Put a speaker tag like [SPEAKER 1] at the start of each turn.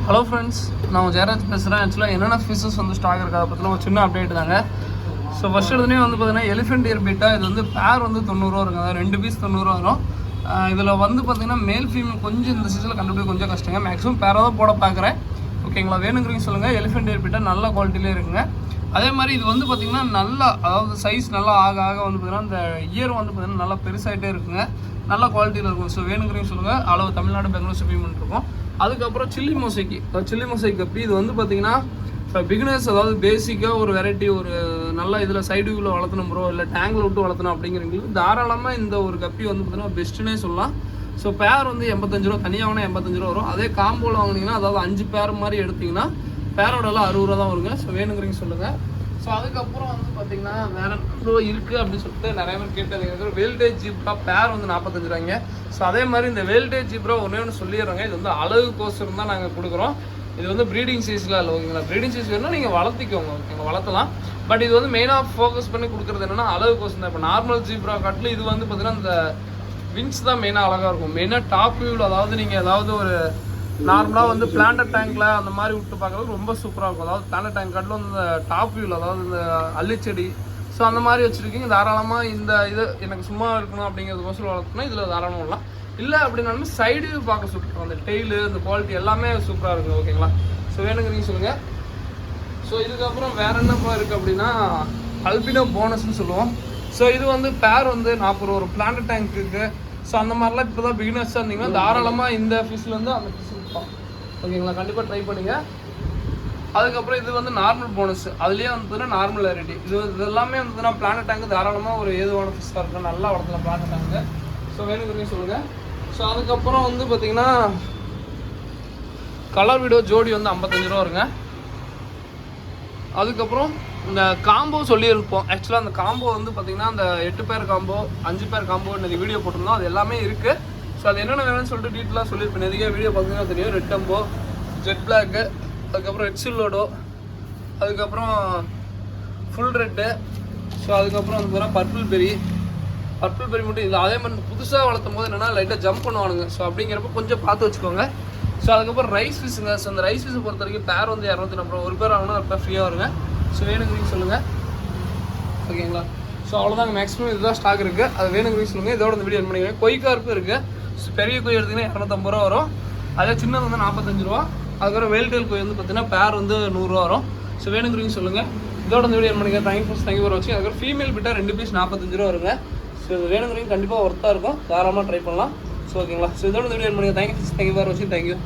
[SPEAKER 1] Hello friends, நான் ஜெயராஜ் பேசுகிறேன். ஆக்சுவலாக என்னென்ன ஃபிஷஸ் வந்து ஸ்டாக் இருக்கா பற்றின ஒரு சின்ன அப்டேட் தாங்க. ஸோ ஃபஸ்ட் எடுத்துனே வந்து பார்த்தீங்கன்னா எலிஃபென்ட் இயர் பீட்டா இது வந்து பேர் வந்து 90 ரூபா இருக்குங்க. அதாவது 2 பீஸ் 90 ரூபா வரும். இதில் வந்து பார்த்தீங்கன்னா மேல் ஃபீமேல் கொஞ்சம் இந்த சீசனில் கண்டுபிடிக்க கொஞ்சம் கஷ்டங்க. மேக்ஸிமம் பேராக தான் போட பார்க்குறேன். ஓகேங்களா, வேணுங்கிறீங்க சொல்லுங்கள். எலிஃபென்ட் இயர் பீட்டா நல்ல குவாலிட்டியிலே இருக்குங்க. அதே மாதிரி இது வந்து பார்த்திங்கன்னா நல்லா, அதாவது சைஸ் நல்லா ஆக ஆக வந்து பார்த்திங்கன்னா இந்த இயர் வந்து பார்த்திங்கன்னா நல்லா பெருசாகிட்டே இருக்குங்க. நல்ல குவாலிட்டியில் இருக்கும். ஸோ வேணுங்கிறீங்க சொல்லுங்கள். அளவு தமிழ்நாடு பெங்களூர் ஷிப்பிங் இருக்கும். அதுக்கப்புறம் சில்லி மொசைக் கப்பி இது வந்து பார்த்தீங்கன்னா இப்போ பிகினர்ஸ், அதாவது பேசிக்காக ஒரு வெரைட்டி, ஒரு நல்ல இதில் சைடு வியூவில் வளர்த்தணும் ப்ரோ, இல்லை டேங்கில் விட்டு வளர்த்தணும் அப்படிங்கிறவங்களுக்கு தாராளமாக இந்த ஒரு கப்பி வந்து பார்த்தீங்கன்னா பெஸ்ட்டுன்னே சொல்லலாம். ஸோ பேர் வந்து 85 ரூபா, தனியாக வாங்கினா 85 ரூபா வரும். அதே காம்போவில் வாங்கினீங்கன்னா, அதாவது 5 பேர் மாதிரி எடுத்திங்கன்னா பேரோட எல்லாம் 60 ரூபா தான் வருங்க. ஸோ வேணுங்கிறீங்க சொல்லுங்கள். ஸோ அதுக்கப்புறம் வந்து பார்த்தீங்கன்னா வேறு என்ன இருக்குது அப்படின்னு சொல்லிட்டு நிறைய பேர் கேட்டது. வேல்டேஜ் ஜீப்ரா பேர் வந்து 45 ரூபாய்ங்க. ஸோ அதே மாதிரி இந்த வேல்டேஜ் ஜீப்ரா ஒன்று சொல்லிடுறாங்க. இது வந்து அழகுக்கோசரம் தான் நாங்கள் கொடுக்குறோம். இது வந்து ப்ரீடிங் சைஸ்லாம் இல்லை, ஓகேங்களா. ப்ரீடிங் சைஸ் வேணும்னா நீங்கள் வளர்த்திக்கோங்க, ஓகேங்களா, வளர்த்தலாம். பட் இது வந்து மெயினாக ஃபோக்கஸ் பண்ணி கொடுக்குறது என்னென்னா அழகுக்கோசம் தான். இப்போ நார்மல் ஜீப்ரா காட்டில் இது வந்து பார்த்தீங்கன்னா இந்த விங்ஸ் தான் மெயினாக அழகாக இருக்கும். மெயினாக டாப் வியூவில், அதாவது நீங்கள் ஏதாவது ஒரு நார்மலாக வந்து பிளான்ட் டேங்க்கில் அந்த மாதிரி விட்டு பார்க்குறது ரொம்ப சூப்பராக இருக்கும். அதாவது பிளான்ட் டேங்க் காட்டில் வந்து இந்த டாப் வியூவில், அதாவது இந்த அல்லிச்செடி, ஸோ அந்த மாதிரி வச்சுருக்கீங்க. தாராளமாக இந்த இது எனக்கு சும்மா இருக்கணும் அப்படிங்கிறதுக்கோசரம் வளர்க்கணும். இதில் தாராளமாக வரலாம். இல்லை அப்படின்னாலுமே சைடு வியூ பார்க்க சூப்பராக, அந்த டெய்லு, இந்த குவாலிட்டி எல்லாமே சூப்பராக இருக்குங்க, ஓகேங்களா. ஸோ வேணுங்கிறீங்க சொல்லுங்கள். ஸோ இதுக்கப்புறம் வேறு என்னப்பா இருக்குது அப்படின்னா அல்பினோ போனஸ்ன்னு சொல்லுவோம். ஸோ இது வந்து பேர் வந்து 40 ரூபா ஒரு பிளான்ட் டேங்க்குக்கு. ஸோ அந்த மாதிரிலாம் இப்போ தான் பிகினர்ஸாக இருந்தீங்கன்னா தாராளமாக இந்த ஃபிஷ்லேருந்து அந்த ஃபிஷ் இருக்கும், ஓகேங்களா. கண்டிப்பாக ட்ரை பண்ணுங்கள். அதுக்கப்புறம் இது வந்து நார்மல் போனஸ், அதுலேயே வந்து நார்மல் வெரைட்டி. இது எல்லாமே வந்து பிளான்ட் டேங்க் தாராளமாக ஒரு ஏதுவான ஃபிஷ்ஷாக இருக்கும். நல்லா வளர்த்தலாம் பிளான்ட் டேங்க்கு. ஸோ வேணுங்கிறீங்க சொல்லுங்கள். ஸோ அதுக்கப்புறம் வந்து பார்த்திங்கன்னா கலர் வீடியோ ஜோடி வந்து 55 ரூபா வருங்க. அதுக்கப்புறம் இந்த காம்போ சொல்லியிருப்போம். ஆக்சுவலாக அந்த காம்போ வந்து பார்த்திங்கன்னா அந்த 8 பேர் காம்போ, 5 பேர் காம்போ இன்றைக்கி வீடியோ போட்டிருந்தோம். அது எல்லாமே இருக்குது. ஸோ அது என்னென்ன வேணும்னு சொல்லிட்டு டீட்டெயிலாக சொல்லியிருப்பேன். நிறைய வீடியோ பார்த்தீங்கன்னா தெரியும். ரெட் டம்போ, ஜெட் பிளாக்கு, அதுக்கப்புறம் ரெட் சில்லோடோ, அதுக்கப்புறம் ஃபுல் ரெட்டு, ஸோ அதுக்கப்புறம் வந்து பார்த்தீங்கன்னா பர்பிள் பெரி மட்டும் இல்லை. அதே மாதிரி புதுசாக வளர்த்தும் போது என்னென்னா லைட்டாக ஜம்ப் பண்ணுவானுங்க. ஸோ அப்படிங்கிறப்ப கொஞ்சம் பார்த்து வச்சுக்கோங்க. ஸோ அதுக்கப்புறம் ரைஸ் ஃபிஷ்ஷுங்க. ஸோ அந்த ரைஸ் ஃபிஷ்ஷை பொறுத்த வரைக்கும் பேர் வந்து 240 ஒரு பேர் வாங்கினா ஒரு பேர் ஃப்ரீயாக வருங்க. ஸோ வேணுங்கிறீங்க சொல்லுங்கள், ஓகேங்களா. ஸோ அவ்வளோதாங்க, மேக்ஸிமம் இதுதான் ஸ்டாக் இருக்குது. அது வேணுங்கிறீங்க சொல்லுங்கள். இதோட இந்த வீடியோ என் பண்ணிக்கிறேன். கொய்கார்ப்பு இருக்குது. ஸோ பெரிய கொய் எடுத்திங்கன்னா 250 ரூபா வரும். அதே சின்னது வந்து 45 ரூபா. அதுக்கப்புறம் வேல்டெயில் கொய் வந்து பார்த்தீங்கன்னா பேர் வந்து 100 ரூபா வரும். ஸோ வேணுங்கிறீங்க சொல்லுங்கள். இதோட இந்த வீடியோ என் பண்ணிக்கிறேன். தேங்க்யூ ஃபார் வாட்சிங். அதுக்கப்புறம் ஃபீமேல் பிட்டா 2 பீஸ் 45 ரூபா வருங்க. ஸோ இது வேணுங்கிறீங்க கண்டிப்பாக ஒர்த்தாக இருக்கும். தாராளமாக ட்ரை பண்ணலாம். ஸோ ஓகேங்களா. ஸோ இதோட இந்த வீடியோ என் பண்ணிக்கிறேன். தேங்க்யூ ஃபார் வாட்சிங். தேங்க்யூ.